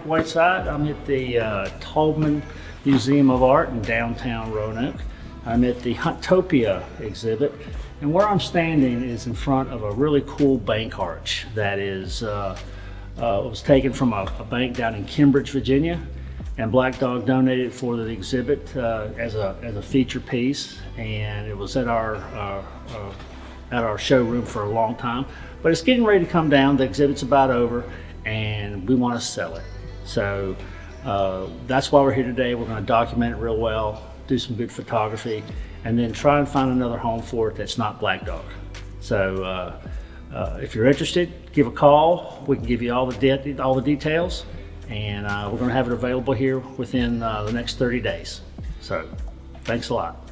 Mike Whiteside. I'm at the Taubman Museum of Art in downtown Roanoke. I'm at the Huntopia exhibit, and where I'm standing is in front of a really cool bank arch that was taken from a bank down in Cambridge, Virginia, and Black Dog donated it for the exhibit as a feature piece, and it was at our showroom for a long time, but it's getting ready to come down. The exhibit's about over, and we want to sell it. So that's why we're here today. We're going to document it real well, do some good photography, and then try and find another home for it that's not Black Dog. So if you're interested, give a call. We can give you all the details, and we're going to have it available here within the next 30 days. So thanks a lot.